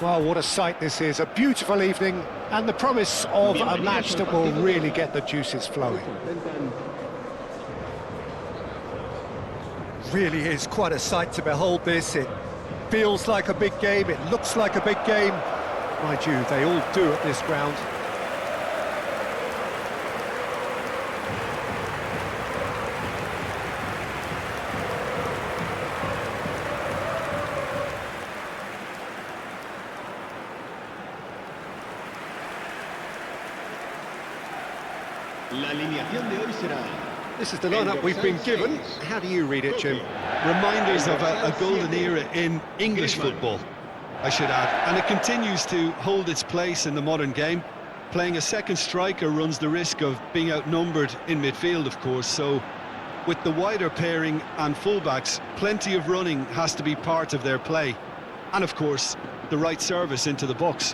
Well, what a sight this is. A beautiful evening and the promise of a match that will really get the juices flowing. Really is quite a sight to behold this. It feels like a big game, it looks like a big game. Mind you, they all do at this ground. This is the lineup we've been given. How do you read it, Jim? Reminders of a golden era in English football, I should add. And it continues to hold its place in the modern game. Playing a second striker runs the risk of being outnumbered in midfield, of course. So with the wider pairing and fullbacks, plenty of running has to be part of their play. And of course, the right service into the box.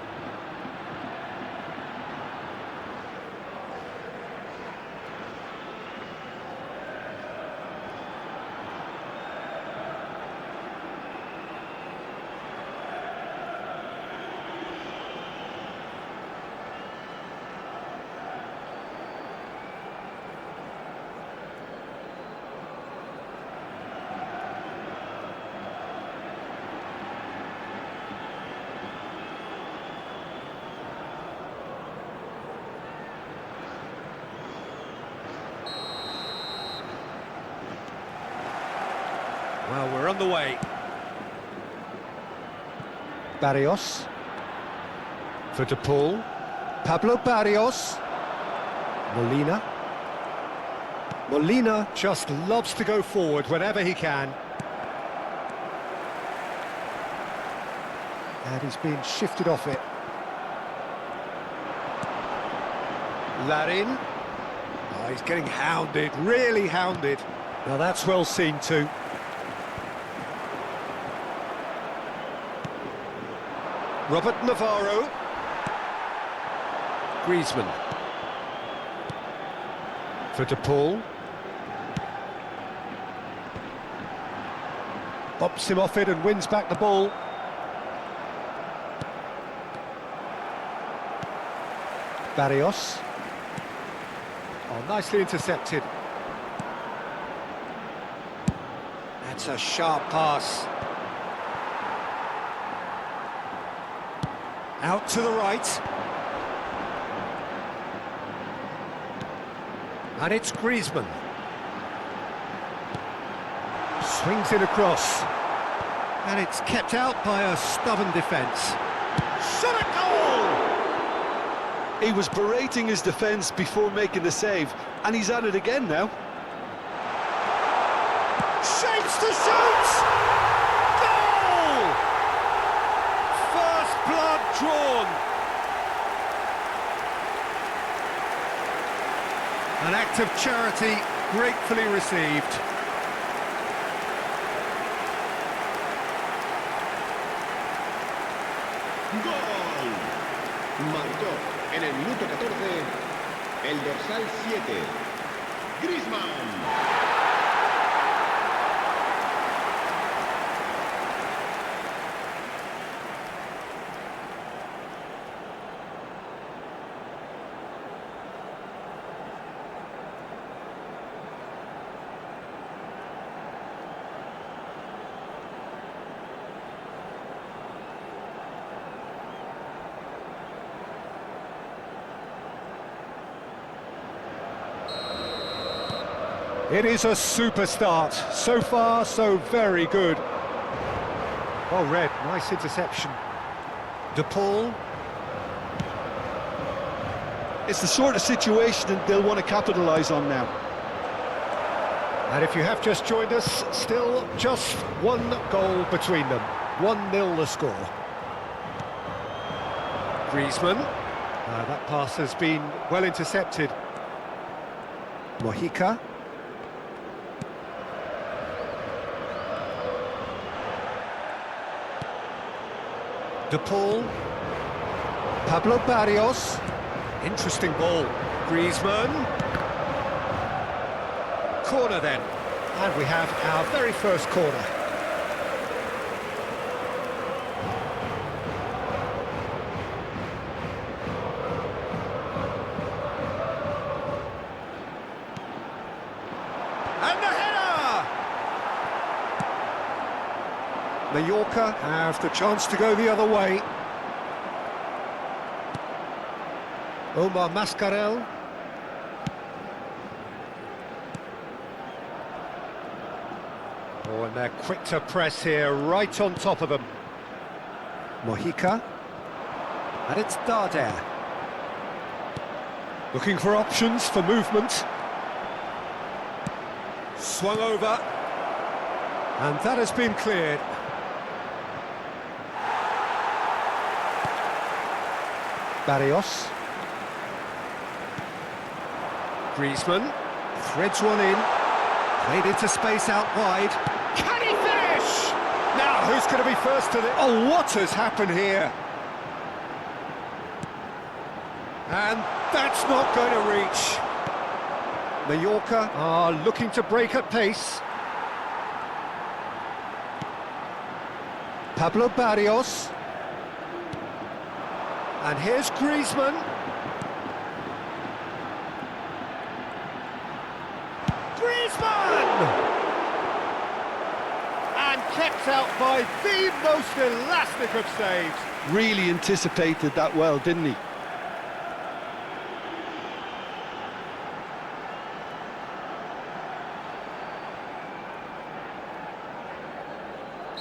Well, we're on the way. Barrios. For De Paul. Pablo Barrios. Molina. Molina just loves to go forward whenever he can. And he's been shifted off it. Larin. Oh, he's getting hounded, really hounded. Now that's well seen too. Robert Navarro. Griezmann. For De Paul. Bops him off it and wins back the ball. Barrios. Oh, nicely intercepted. That's a sharp pass. Out to the right. And it's Griezmann. Swings it across. And it's kept out by a stubborn defence. Shot at goal! He was berating his defence before making the save, and he's at it again now. Shapes to shoot! Goal! First blood drawn. An act of charity gratefully received. ¡Gol! Marcó en el minuto 14 el dorsal 7, Griezmann. It is a super start. So far, so very good. Well read, nice interception. De Paul. It's the sort of situation that they'll want to capitalise on now. And if you have just joined us, still just one goal between them. 1-0 the score. Griezmann. That pass has been well intercepted. Mojica. De Paul. Pablo Barrios. Interesting ball. Griezmann. Corner then. And we have our very first corner. Mallorca have the chance to go the other way. Omar Mascarell. Oh, and they're quick to press here, right on top of them. Mojica. And it's Darder. Looking for options for movement. Swung over. And that has been cleared. Barrios. Griezmann. Threads one in. Played into space out wide. Can he finish? Now, who's going to be first to the... Oh, what has happened here? And that's not going to reach. Mallorca are looking to break at pace. Pablo Barrios. And here's Griezmann. Griezmann! And kept out by the most elastic of saves. Really anticipated that well, didn't he?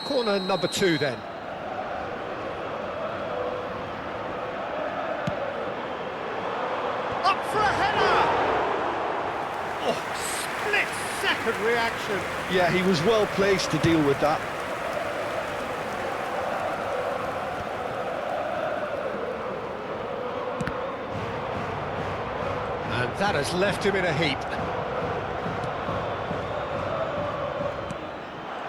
Corner number 2 then. Up for a header! Oh, split-second reaction. Yeah, he was well placed to deal with that. And that has left him in a heap.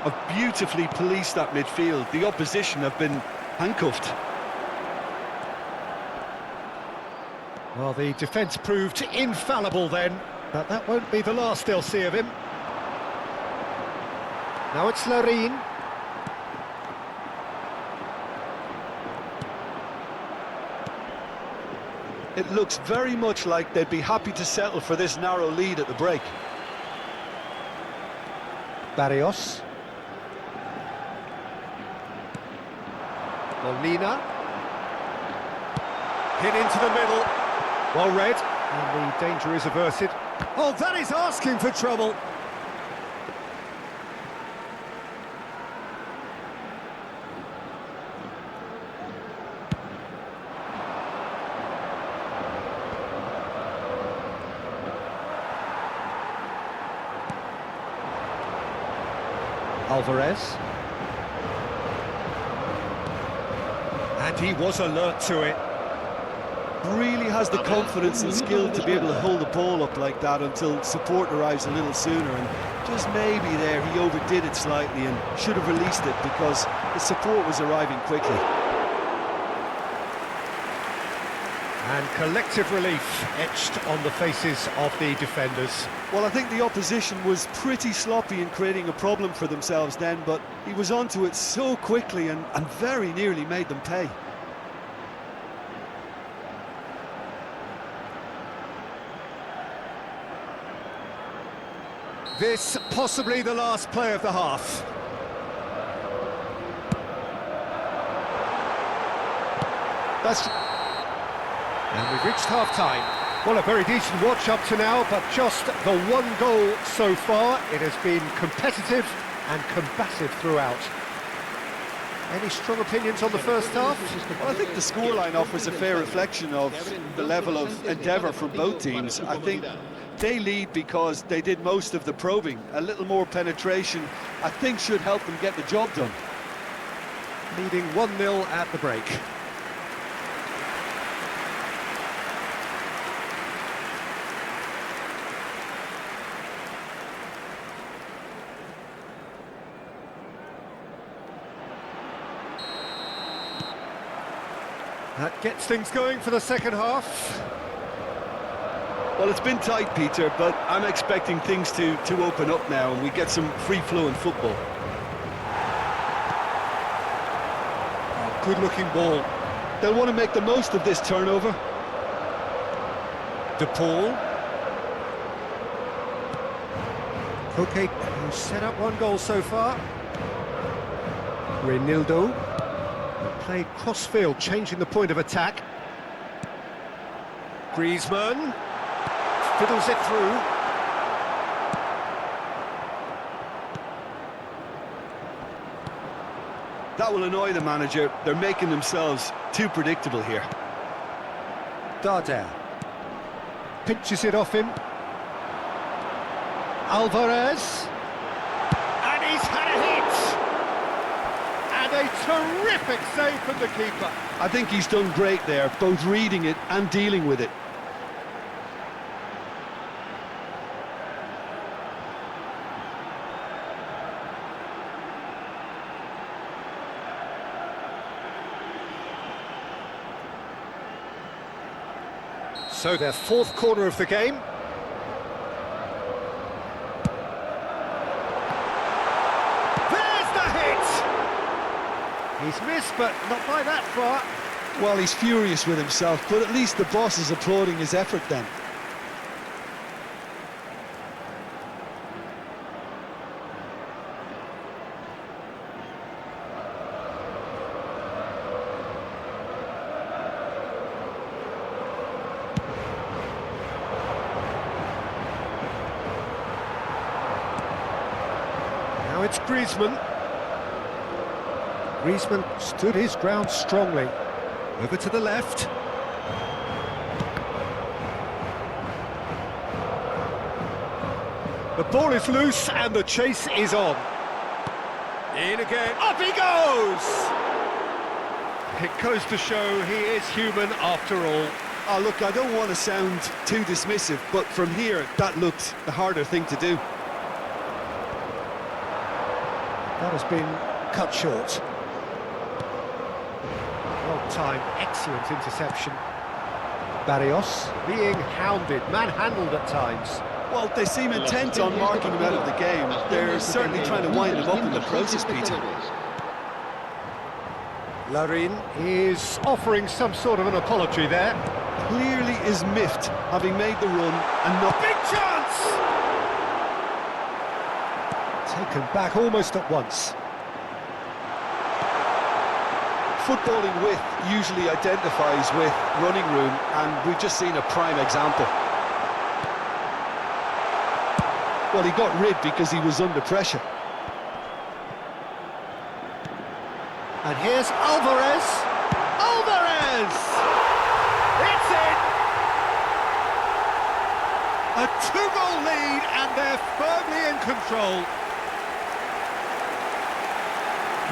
Have beautifully policed that midfield. The opposition have been handcuffed. Well, the defence proved infallible then, but that won't be the last they'll see of him. Now it's Larin. It looks very much like they'd be happy to settle for this narrow lead at the break. Barrios. Molina. Hit into the middle. Well read. And the danger is averted. Oh, that is asking for trouble. Alvarez. And he was alert to it. Really has the confidence and skill to be able to hold the ball up like that until support arrives a little sooner, and just maybe there he overdid it slightly and should have released it because the support was arriving quickly. And collective relief etched on the faces of the defenders. Well, I think the opposition was pretty sloppy in creating a problem for themselves then, but he was onto it so quickly and very nearly made them pay. This possibly the last play of the half. And we've reached half-time. Well, a very decent watch up to now, but just the one goal so far. It has been competitive and combative throughout. Any strong opinions on the first half? Well, I think the scoreline offers a fair reflection of the level of endeavour from both teams. I think they lead because they did most of the probing. A little more penetration, I think, should help them get the job done. Leading 1-0 at the break. That gets things going for the second half. Well, it's been tight, Peter, but I'm expecting things to open up now and we get some free-flowing football. Oh, good-looking ball. They'll want to make the most of this turnover. De Paul. Koke, who's set up one goal so far. Reinildo. They played cross-field, changing the point of attack. Griezmann fiddles it through. That will annoy the manager. They're making themselves too predictable here. Darder pinches it off him. Alvarez. And he's had a hit! And a terrific save from the keeper. I think he's done great there, both reading it and dealing with it. So their fourth corner of the game. There's the hit! He's missed, but not by that far. Well, he's furious with himself, but at least the boss is applauding his effort then. Now it's Griezmann. Griezmann stood his ground strongly. Over to the left. The ball is loose and the chase is on. In again. Up he goes! It goes to show he is human after all. Oh, look, I don't want to sound too dismissive, but from here, that looked the harder thing to do. That has been cut short. Well timed, excellent interception. Barrios being hounded, manhandled at times. Well, they seem intent on marking him out of the game. They're certainly trying to wind him up in the process, Peter. Larin is offering some sort of an apology there. Clearly is miffed, having made the run and not... Big chance! Taken back almost at once. Footballing width usually identifies with running room, and we've just seen a prime example. Well, he got rid because he was under pressure. And here's Alvarez. Alvarez! It's in! A two-goal lead, and they're firmly in control.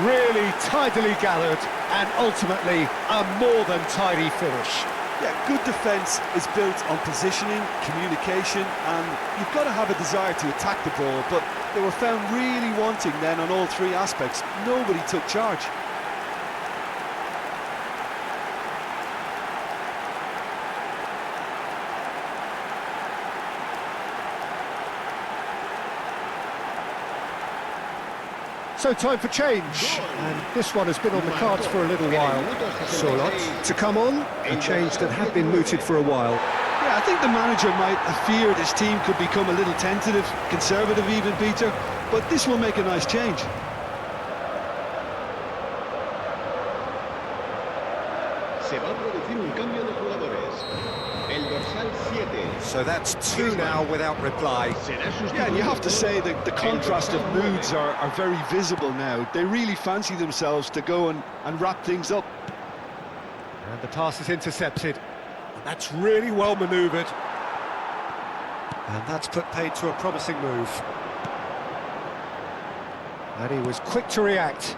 Really tidily gathered, and ultimately a more than tidy finish. Yeah, good defence is built on positioning, communication, and you've got to have a desire to attack the ball, but they were found really wanting then on all three aspects. Nobody took charge. So time for change, and this one has been on the cards for a little while. Solot to come on, a change that had been mooted for a while. Yeah, I think the manager might have feared his team could become a little tentative, conservative even, Peter, but this will make a nice change. Se va a producir un cambio de jugadores. El dorsal 7. So that's two now without reply. Yeah, and you have to say that the contrast of moods are very visible now. They really fancy themselves to go and wrap things up. And the pass is intercepted. That's really well manoeuvred. And that's put paid to a promising move. And he was quick to react.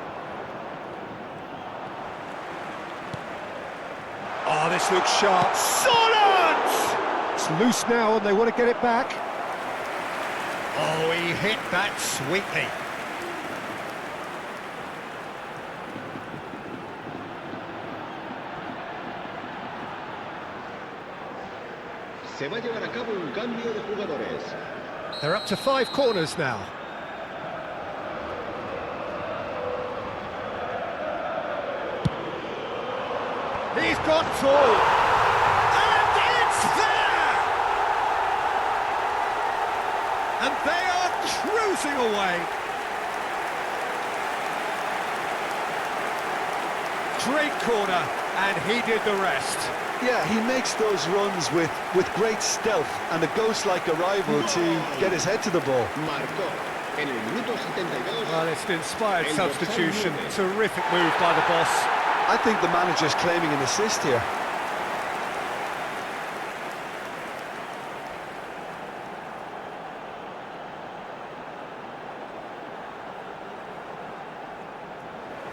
Oh, this looks sharp. Solid! It's loose now and they want to get it back. Oh, he hit that sweetly. Se va a llevar a cabo un cambio de jugadores. They're up to 5 corners now. He's got full. And it's there! And they are cruising away. Great corner, and he did the rest. Yeah, he makes those runs with great stealth and a ghost-like arrival to get his head to the ball. Marcó en el minuto 72. Well, it's an inspired substitution. Terrific move by the boss. I think the manager's claiming an assist here.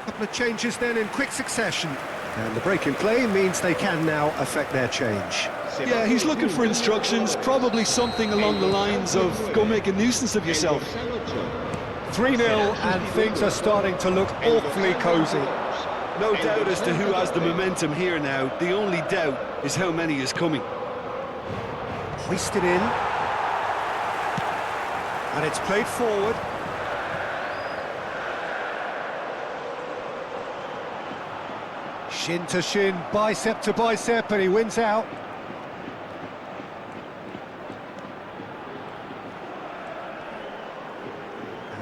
Couple of changes then in quick succession. And the break in play means they can now affect their change. Yeah, he's looking for instructions, probably something along the lines of go make a nuisance of yourself. 3-0 and things are starting to look awfully cosy. No doubt as to who has the momentum here now. The only doubt is how many is coming. Hoisted in. And it's played forward. Shin to shin, bicep to bicep, and he wins out.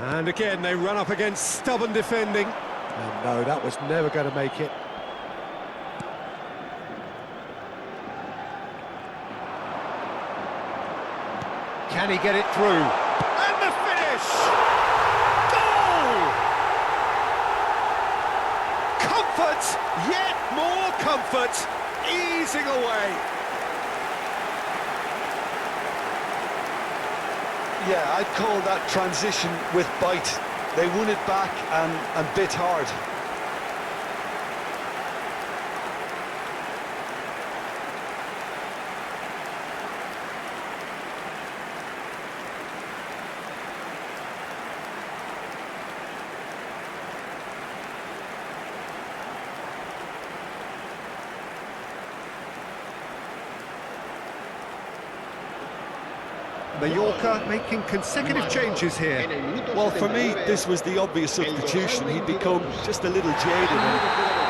And again, they run up against stubborn defending. And no, that was never going to make it. Can he get it through? And the finish! Goal! Comfort, yet more comfort, easing away. Yeah, I'd call that transition with bite. They won it back and bit hard. Mallorca making consecutive changes here. Well, for me, this was the obvious substitution. He'd become just a little jaded, and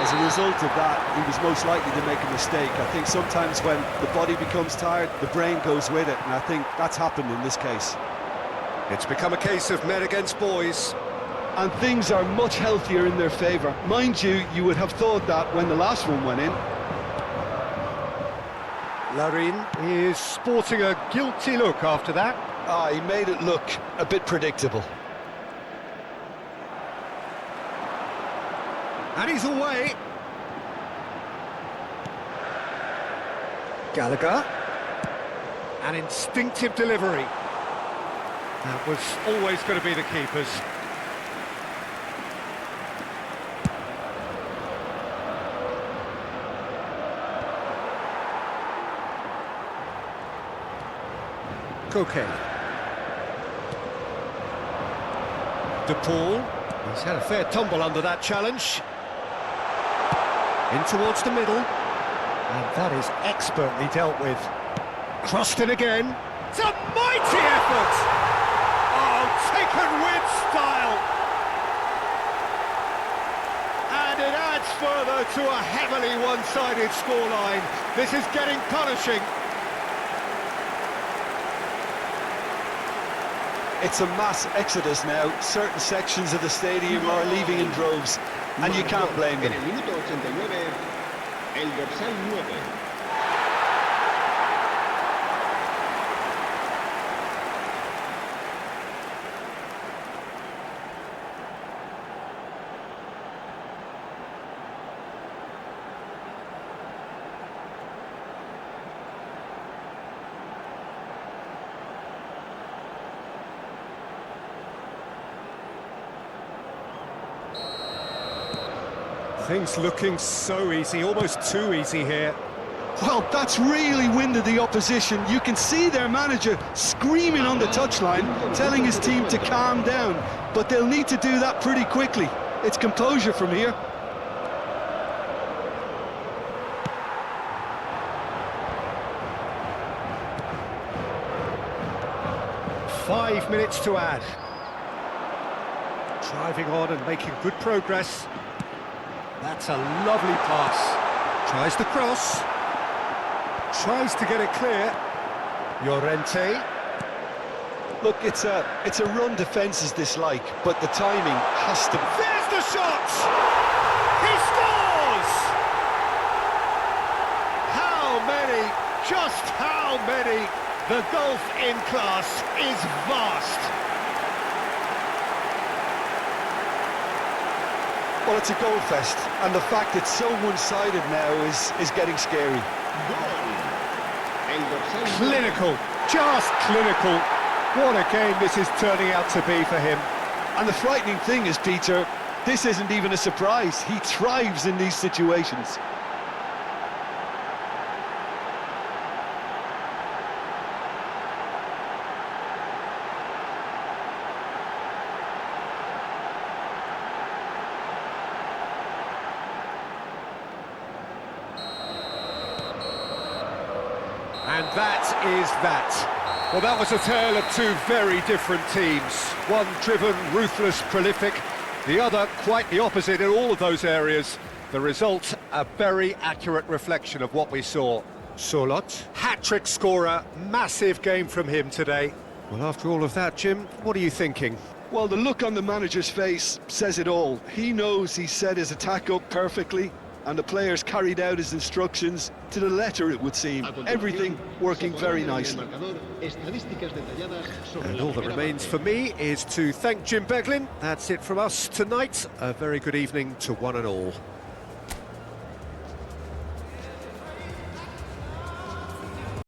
as a result of that, he was most likely to make a mistake. I think sometimes when the body becomes tired, the brain goes with it, and I think that's happened in this case. It's become a case of men against boys. And things are much healthier in their favour. Mind you, you would have thought that when the last one went in. Larin is sporting a guilty look after that. He made it look a bit predictable. And he's away. Gallagher. An instinctive delivery. That was always going to be the keeper's. Okay. De Paul, he's had a fair tumble under that challenge. In towards the middle, and that is expertly dealt with. Crossed in again. It's a mighty effort! Oh, taken with style! And it adds further to a heavily one-sided scoreline. This is getting punishing. It's a mass exodus now. Certain sections of the stadium are leaving in droves, and you can't blame them. En el minuto 89, el dorsal 9. Things looking so easy, almost too easy here. Well, that's really winded the opposition. You can see their manager screaming on the touchline, telling his team to calm down. But they'll need to do that pretty quickly. It's composure from here. Five minutes to add. Driving on and making good progress. That's a lovely pass. Tries the cross. Tries to get it clear. Llorente. Look, it's a run defence is dislike, but the timing has to... There's the shot! He scores! Just how many? The gulf in class is vast. Well, it's a goal fest, and the fact it's so one-sided now is getting scary. Clinical, just clinical. What a game this is turning out to be for him. And the frightening thing is, Peter, this isn't even a surprise. He thrives in these situations. And that is that. Well, that was a tale of two very different teams. One driven, ruthless, prolific. The other quite the opposite in all of those areas. The result, a very accurate reflection of what we saw. Solot, hat-trick scorer, massive game from him today. Well, after all of that, Jim, what are you thinking? Well, the look on the manager's face says it all. He knows he set his attack up perfectly, and the players carried out his instructions to the letter, it would seem. Everything working very nicely. And all that remains for me is to thank Jim Beglin. That's it from us tonight. A very good evening to one and all.